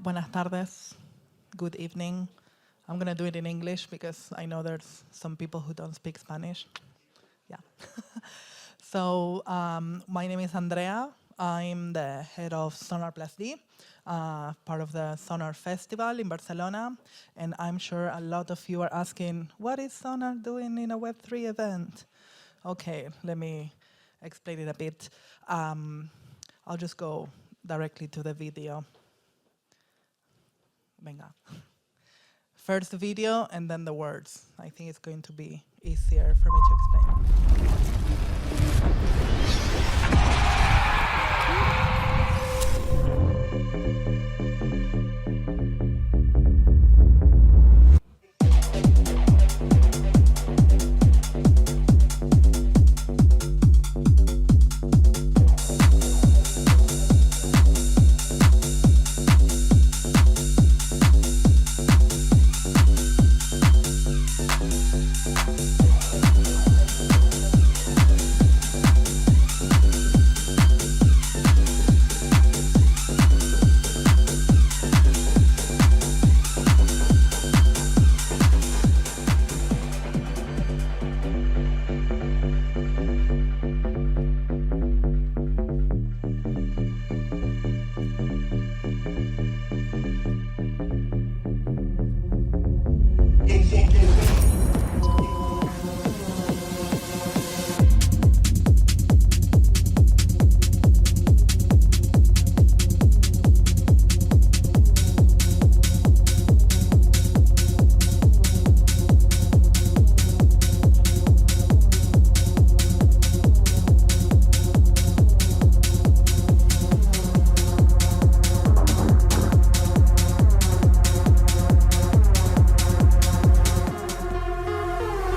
Buenas tardes, good evening. I'm gonna do it in English because I know there's some people who don't speak Spanish. Yeah. So my name is Andrea. I'm the head of Sónar+D, part of the Sonar Festival in Barcelona. And I'm sure a lot of you are asking, what is Sonar doing in a Web3 event? Okay, let me explain it a bit. I'll just go directly to the video. Venga. First the video and then the words. I think it's going to be easier for me to explain.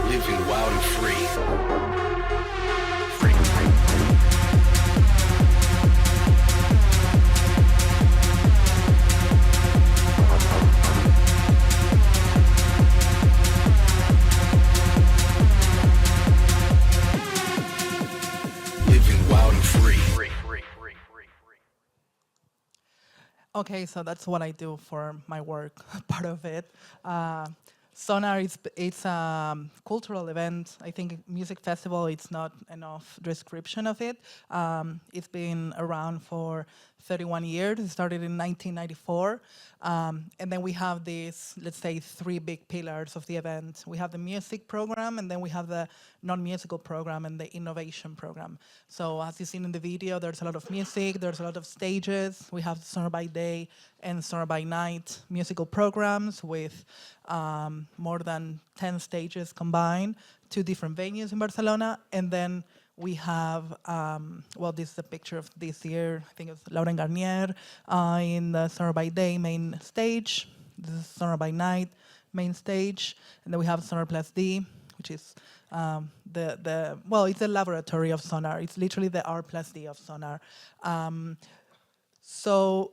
Living wild and free. Living wild and free. Okay, so that's what I do for my work, part of it. Sonar, it's a cultural event. I think music festival, it's not enough description of it. It's been around for 31 years. It started in 1994. And then we have these, let's say, three big pillars of the event. We have the music program, and then we have the non-musical program and the innovation program. So as you've seen in the video, there's a lot of music, there's a lot of stages. We have Sónar by Day and Sónar by Night musical programs with more than 10 stages combined, 2 different venues in Barcelona. And then we have, well, this is a picture of this year. I think it's Lauren Garnier in the Sónar by Day main stage. This is Sónar by Night main stage. And then we have Sónar+D, which is well, it's a laboratory of Sonar. It's literally the R+D of Sonar. So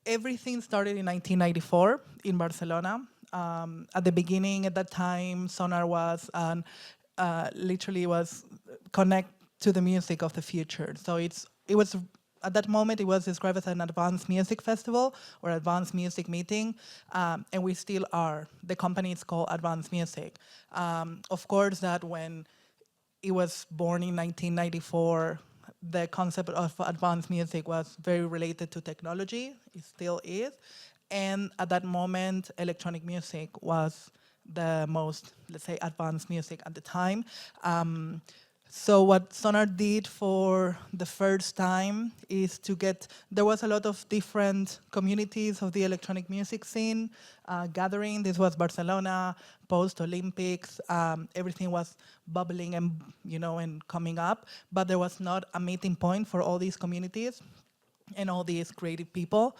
everything started in 1994 in Barcelona. At the beginning, at that time, Sonar was literally was connect to the music of the future. So it was at that moment it was described as an advanced music festival or advanced music meeting, and we still are. The company is called Advanced Music. Of course, that when it was born in 1994, the concept of advanced music was very related to technology. It still is. And at that moment, electronic music was the most, let's say, advanced music at the time. So what Sonar did for the first time is to there was a lot of different communities of the electronic music scene gathering. This was Barcelona, post-Olympics. Everything was bubbling and, and coming up, but there was not a meeting point for all these communities and all these creative people.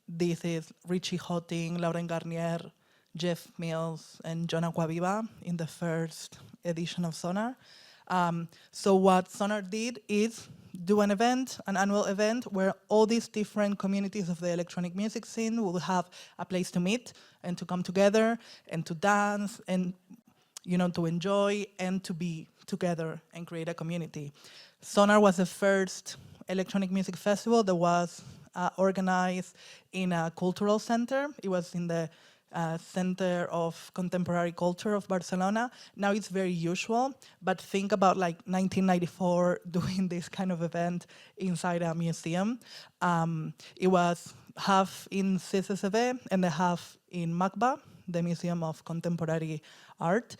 This is Richie Hotting, Lauren Garnier, Jeff Mills, and John Aquaviva in the first edition of Sonar. So what Sonar did is do an annual event, where all these different communities of the electronic music scene will have a place to meet and to come together and to dance and to enjoy and to be together and create a community. Sonar was the first electronic music festival that was organized in a cultural center. It was in the Center of Contemporary Culture of Barcelona. Now it's very usual, but think about like 1994 doing this kind of event inside a museum. It was half in CCCB and the half in MACBA, the Museum of Contemporary Art.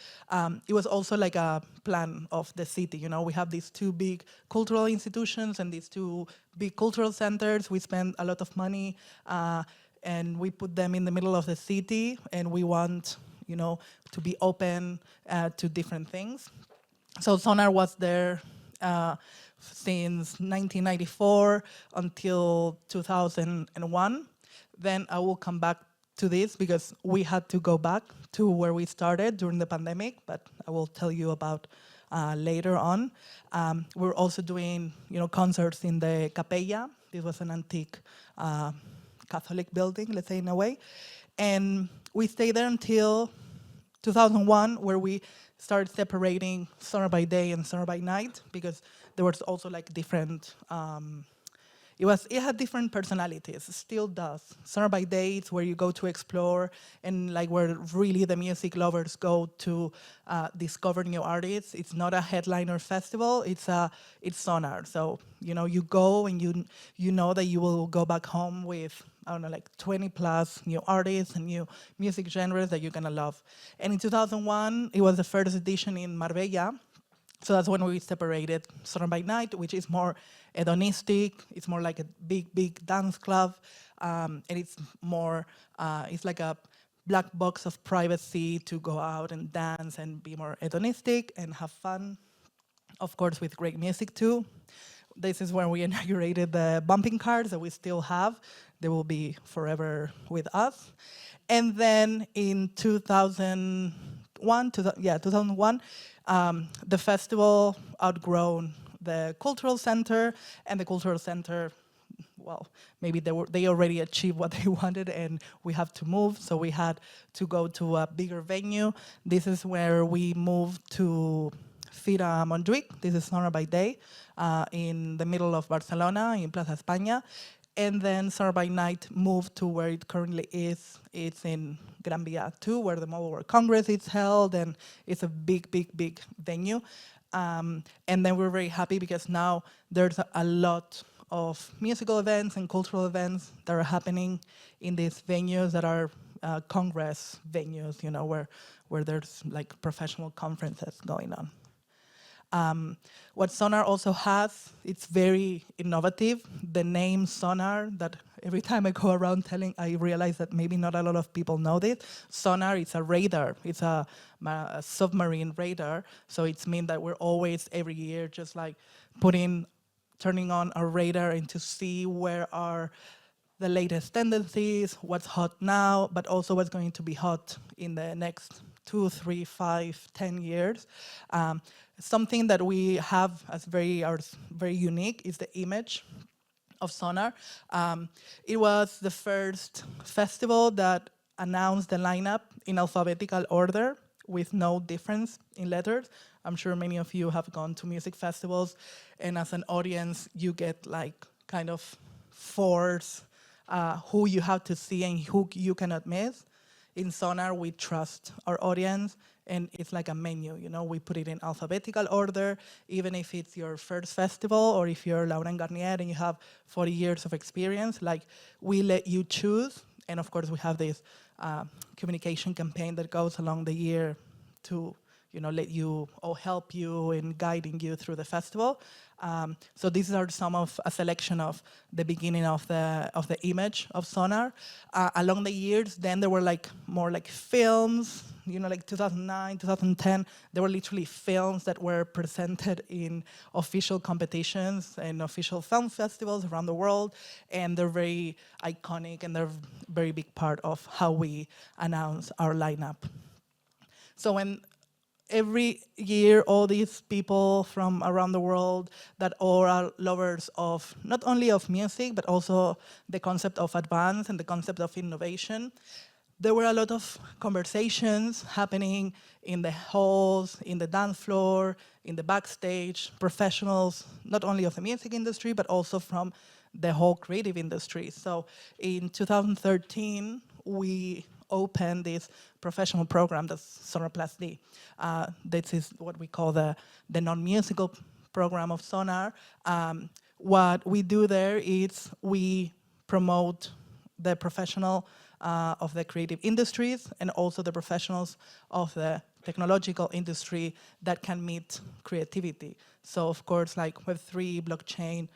It was also like a plan of the city. You know, we have these two big cultural institutions and these two big cultural centers. We spend a lot of money and we put them in the middle of the city, and we want, you know, to be open to different things. So Sonar was there since 1994 until 2001. Then I will come back to this because we had to go back to where we started during the pandemic, but I will tell you about later on. We're also doing, you know, concerts in the Capella. This was an antique Catholic building, let's say, in a way. And we stayed there until 2001, where we started separating Sónar by Day and Sónar by Night, because there was also like different, it had different personalities, it still does. Sónar by Day is where you go to explore and like where really the music lovers go to discover new artists. It's not a headliner festival, it's Sónar. So, you know, you go and you know that you will go back home with, I don't know, like 20 plus new artists and new music genres that you're gonna love. And in 2001, it was the first edition in Marbella. So that's when we separated Sónar by Night, which is more hedonistic. It's more like a big, big dance club. And it's more, it's like a black box of privacy to go out and dance and be more hedonistic and have fun. Of course, with great music too. This is when we inaugurated the bumping cars that we still have. They will be forever with us. And then in 2001, the festival outgrown the cultural center, and the cultural center, well, maybe they already achieved what they wanted and we have to move, so we had to go to a bigger venue. This is where we moved to Fira Montjuic. This is Sónar by Day, in the middle of Barcelona, in Plaza España. And then Sónar by Night moved to where it currently is. It's in Gran Via 2, where the Mobile World Congress is held, and it's a big, big, big venue. And then we're very happy because now there's a lot of musical events and cultural events that are happening in these venues that are congress venues, you know, where there's like professional conferences going on. What Sónar also has, it's very innovative. The name Sónar, that every time I go around telling, I realize that maybe not a lot of people know this. Sónar, it's a radar. It's a submarine radar. So it's mean that we're always, every year, just like turning on our radar and to see where are the latest tendencies, what's hot now, but also what's going to be hot in the next 2, 3, 5, 10 years. Something that we have as very unique is the image of Sónar. It was the first festival that announced the lineup in alphabetical order with no difference in letters. I'm sure many of you have gone to music festivals, and as an audience, you get like kind of force who you have to see and who you cannot miss. In Sónar, we trust our audience, and it's like a menu, you know, we put it in alphabetical order, even if it's your first festival or if you're Lauren Garnier and you have 40 years of experience, like we let you choose. And of course, we have this communication campaign that goes along the year to, you know, let you or help you in guiding you through the festival. So these are a selection of the beginning of the image of Sónar. Along the years, then there were like more like films, you know, like 2009, 2010, there were literally films that were presented in official competitions and official film festivals around the world, and they're very iconic and they're a very big part of how we announce our lineup. So when every year, all these people from around the world that all are lovers of not only of music, but also the concept of advance and the concept of innovation, there were a lot of conversations happening in the halls, in the dance floor, in the backstage, professionals, not only of the music industry, but also from the whole creative industry. So in 2013, we opened this professional program, that's Sónar+D. This is what we call the non-musical program of Sonar. What we do there is we promote the professional of the creative industries and also the professionals of the technological industry that can meet creativity. So of course, like Web3, blockchain,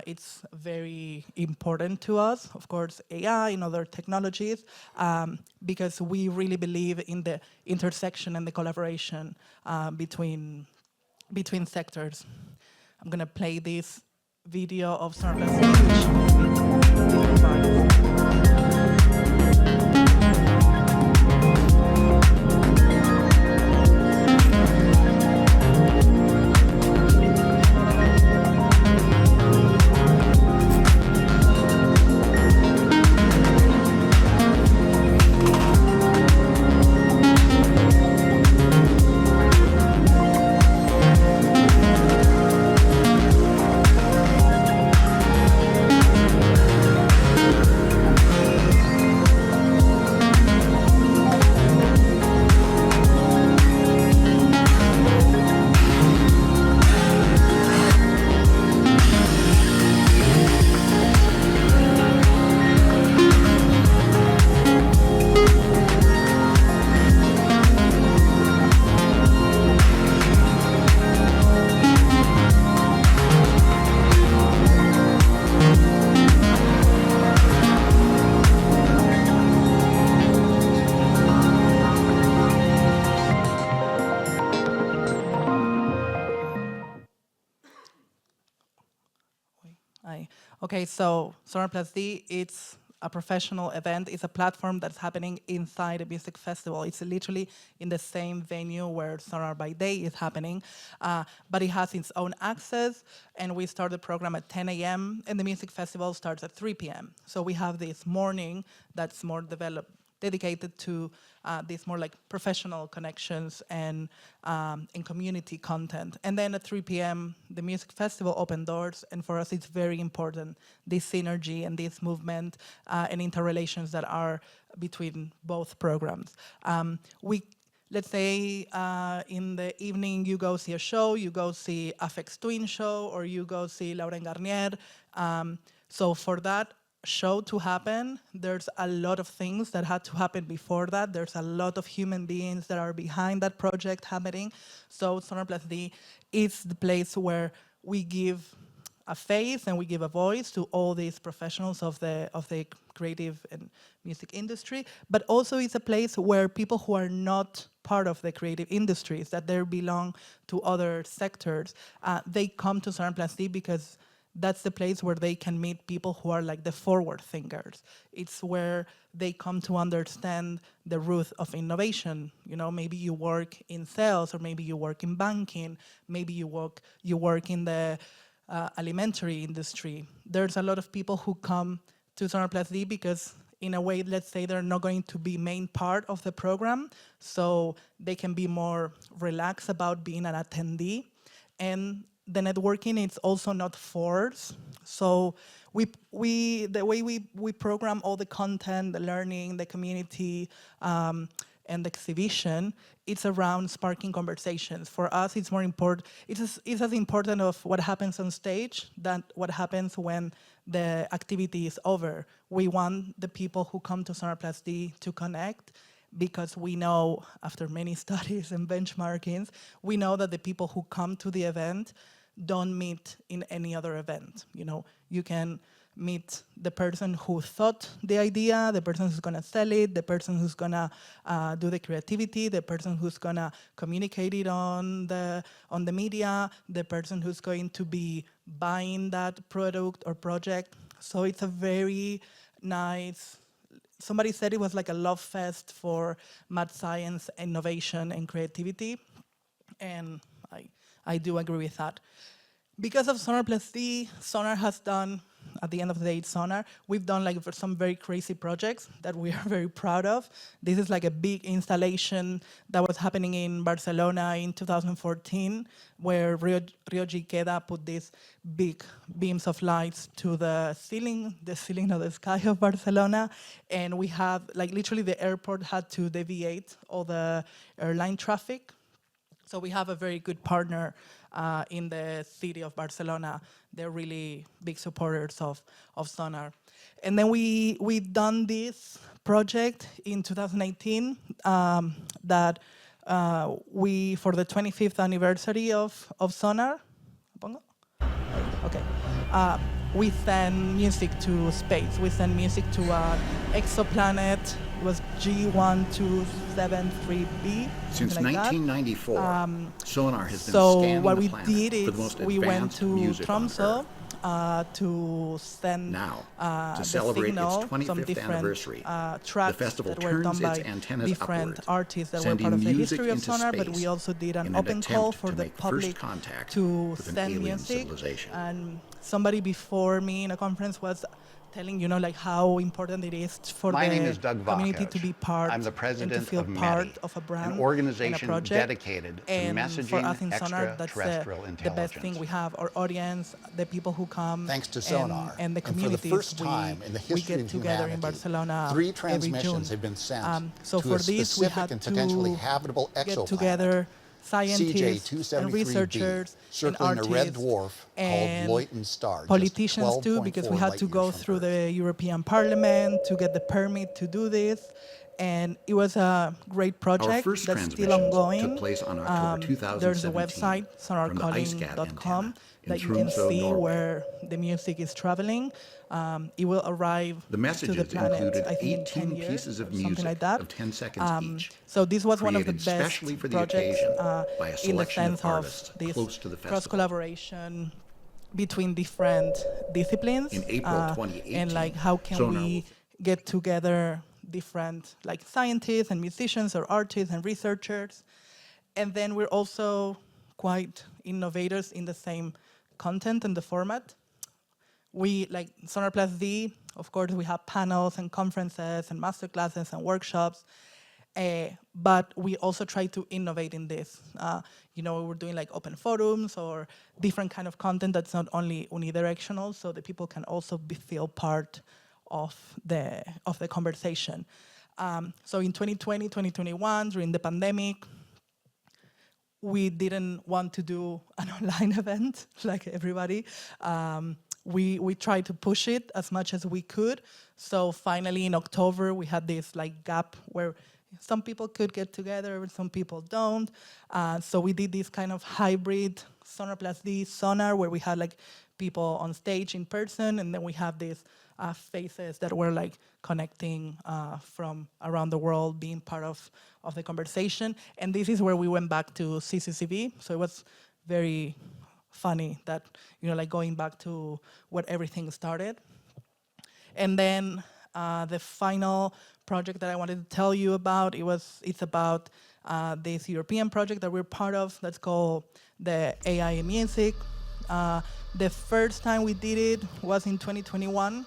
it's very important to us. Of course, AI and other technologies, because we really believe in the intersection and the collaboration between sectors. I'm gonna play this video of Sónar+D, which Okay, so Sónar+D, it's a professional event. It's a platform that's happening inside a music festival. It's literally in the same venue where Sonar by Day is happening, but it has its own access, and we start the program at 10 a.m., and the music festival starts at 3 p.m. So we have this morning that's more dedicated to these more like professional connections and community content. And then at 3 p.m., the music festival open doors, and for us it's very important, this synergy and this movement and interrelations that are between both programs. Let's say in the evening you go see a show, you go see Afex Twin show, or you go see Lauren Garnier. So for that show to happen, there's a lot of things that had to happen before that. There's a lot of human beings that are behind that project happening. So Sónar+D is the place where we give a face and we give a voice to all these professionals of the creative and music industry, but also it's a place where people who are not part of the creative industries, that they belong to other sectors, they come to Sónar+D because that's the place where they can meet people who are like the forward thinkers. It's where they come to understand the root of innovation. You know, maybe you work in sales, or maybe you work in banking, maybe you work in the alimentary industry. There's a lot of people who come to Sónar+D because in a way, let's say they're not going to be main part of the program, so they can be more relaxed about being an attendee. And the networking is also not forced. So the way we program all the content, the learning, the community, and the exhibition, it's around sparking conversations. For us, it's more important. It's as important of what happens on stage than what happens when the activity is over. We want the people who come to Sónar+D to connect, because we know, after many studies and benchmarkings, we know that the people who come to the event don't meet in any other event. You know, you can meet the person who thought the idea, the person who's gonna sell it, the person who's gonna do the creativity, the person who's gonna communicate it on the media, the person who's going to be buying that product or project. So it's a very nice, somebody said it was like a love fest for math, science, innovation, and creativity. And I do agree with that. Because of Sónar+D, Sonar has done at the end of the day, it's Sonar. We've done like some very crazy projects that we are very proud of. This is like a big installation that was happening in Barcelona in 2014, where Rio Queda put these big beams of lights to the ceiling of the sky of Barcelona. And we have, like literally the airport had to deviate all the airline traffic. So we have a very good partner in the city of Barcelona. They're really big supporters of Sonar. And then we've done this project in 2018 that we, for the 25th anniversary of Sonar, okay. We send music to space. We send music to an exoplanet. It was G1273b. Since like 1994, Sonar has been so scanning what the we planet did for is the most we went advanced to music on Tromsø Earth. To send Now, to the celebrate its signal, 25th some different anniversary, tracks the festival that were done turns by its antennas different upward, artists that were sending part of the music history of into Sonar, but space we also did an in open call attempt for to the make public first contact to with an send alien music. civilization. And somebody before me in a conference was telling, like how important it is for My name the is Doug community Vacos. to be part I'm the and to president feel of part METI, of a brand, an organization and a project. dedicated to And for messaging us in Sonar, that's extraterrestrial the intelligence. best thing we have. Our audience, the people who come, Thanks to Sonar, and the for the communities, first time in the we history get of together in humanity, Barcelona 3 every transmissions June. have been sent So to for a this, we specific had and potentially to habitable get exoplanet, together scientists and CJ273b, researchers and circling a red artists dwarf called and Luyten star, politicians just too, because we 12.4 had to light go years from through Earth. the European Parliament to get the permit to do this. And it was a great project Our first that's still transmissions ongoing. took place on October 2017 There's a website, from the IceCat sonarcalling.com, antenna in that you can Tromsø, see Norway. where the music is traveling. It will arrive The to messages the planet, included I think, in 18 10 years pieces of or something music like that. of 10 seconds each, So this was one of the created best specially for the projects occasion by a in the selection of sense of artists this close to the festival. cross-collaboration between different disciplines. In April 2018, and like how can Sonar we get together different like scientists and musicians or artists and researchers. And then we're also quite innovators in the same content and the format. We, like Sónar+D, of course, we have panels and conferences and masterclasses and workshops, but we also try to innovate in this. We're doing like open forums or different kind of content that's not only unidirectional, so that people can also feel part of the conversation. So in 2020, 2021, during the pandemic, we didn't want to do an online event like everybody. We tried to push it as much as we could. So finally in October, we had this like gap where some people could get together, some people don't. So we did this kind of hybrid Sónar+D Sonar, where we had like people on stage in person, and then we have these faces that were like connecting from around the world, being part of the conversation. And this is where we went back to CCCV. So it was very funny that, like going back to where everything started. And then the final project that I wanted to tell you about, it's about this European project that we're part of that's called the AI in Music. The first time we did it was in 2021.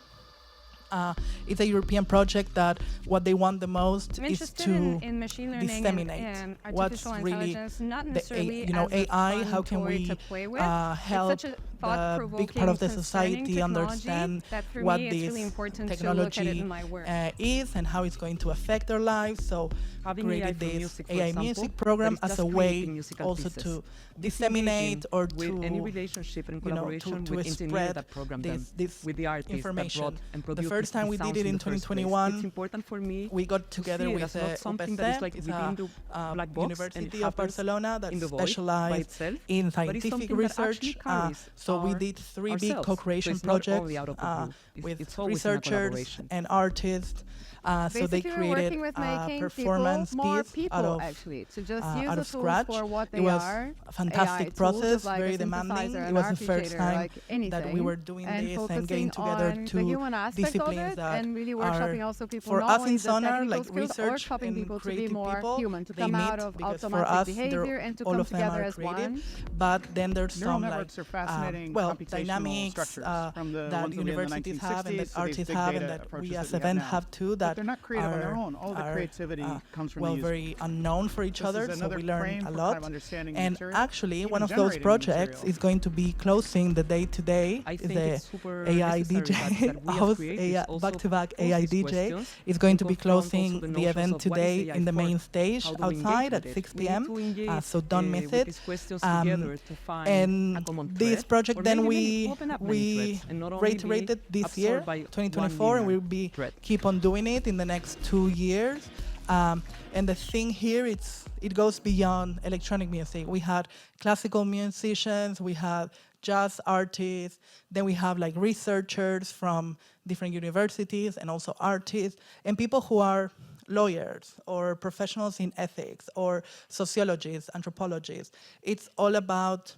It's a European project that what they want the most I'm is interested to in machine learning disseminate and what's artificial really intelligence, not the necessarily as a AI. fun How can toy we to play with. help It's such a the big part of the thought-provoking, society concerning understand technology that for what me it's this really important to look at it technology in my work. is and how it's going to affect their lives. So Having created AI for this music, for AI example, music that program is as just a way creating musical also pieces. to disseminate or with to any relationship and to collaboration with engineers spread that program them, this with the artists information. that brought and The produced first time we these did sounds it in the first place. 2021, It's important for me we got to together see it with as not something that is like it's within the black box and it University of happens Barcelona that in the void by specialized itself, in but it's scientific something that research. actually carries So we did 3 big ourselves. co-creation So it's not projects only out of the blue. with It's always in a researchers collaboration. and artists. So they Basically, we're created working with making performance people more piece people, out of actually, to just use out the of tools scratch. for what It they was are. a fantastic AI process, tools like very a demanding. synthesizer, It an was the first arpeggiator, time like that we anything, were doing and this and focusing getting together on the two human aspect of disciplines it, that and really are, workshopping also people for not us only in the Sonar, technical like skills, research workshopping and people to be creative more people, human, to they come meet out of because for automatic us, behavior and to all come of them together are as creative. one. But then there's Neural some networks are fascinating using well, computational dynamics structures from the that ones that we had in the universities have and 1960s that to these artists big have and data that approaches we as that we event now. have too, But that they're not creative on their are- own. All the are, creativity comes from well, the user. very unknown for each This is other, so another we learn frame a for lot. kind of understanding And material, actually, even one of those generating projects material. is going to be closing the day today. I Is think the it's super AI necessary DJ, that we as host creatives also back-to-back pose AI these DJ questions is going and to be confront also closing the the notions event of what is today AI in the for? main stage How do we engage outside with at it? 6 We need p.m. to engage, So don't miss with it. these questions Um, together to find a And common this thread, project or then maybe open up many we threads and not only be reiterated this year, absorbed by 2024, and one we'll be thread. keep on doing it in the next 2 years. And the thing here, it goes beyond electronic music. We had classical musicians, we had jazz artists, then we have like researchers from different universities and also artists, and people who are lawyers or professionals in ethics or sociologists, anthropologists. It's all about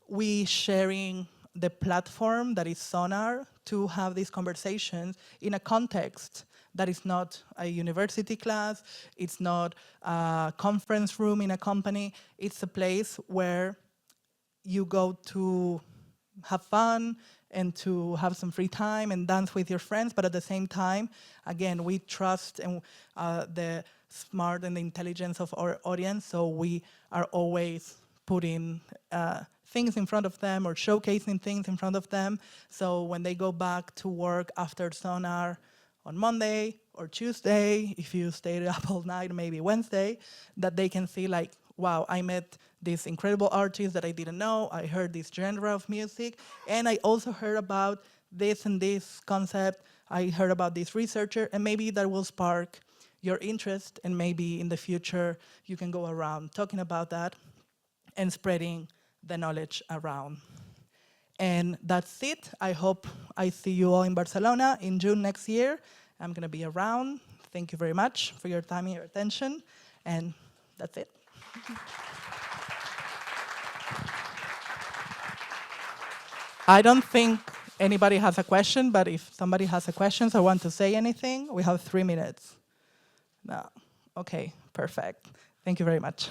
we sharing the platform that is Sonar to have these conversations in a context that is not a university class, it's not a conference room in a company, it's a place where you go to have fun and to have some free time and dance with your friends, but at the same time, again, we trust in the smart and the intelligence of our audience, so we are always putting things in front of them or showcasing things in front of them, so when they go back to work after Sonar on Monday or Tuesday, if you stayed up all night, maybe Wednesday, that they can see like, wow, I met this incredible artist that I didn't know, I heard this genre of music, and I also heard about this and this concept, I heard about this researcher, and maybe that will spark your interest, and maybe in the future you can go around talking about that and spreading the knowledge around. And that's it. I hope I see you all in Barcelona in June next year. I'm going to be around. Thank you very much for your time and your attention. And that's it. I don't think anybody has a question, but if somebody has a question or want to say anything, we have 3 minutes. No. Okay, perfect. Thank you very much.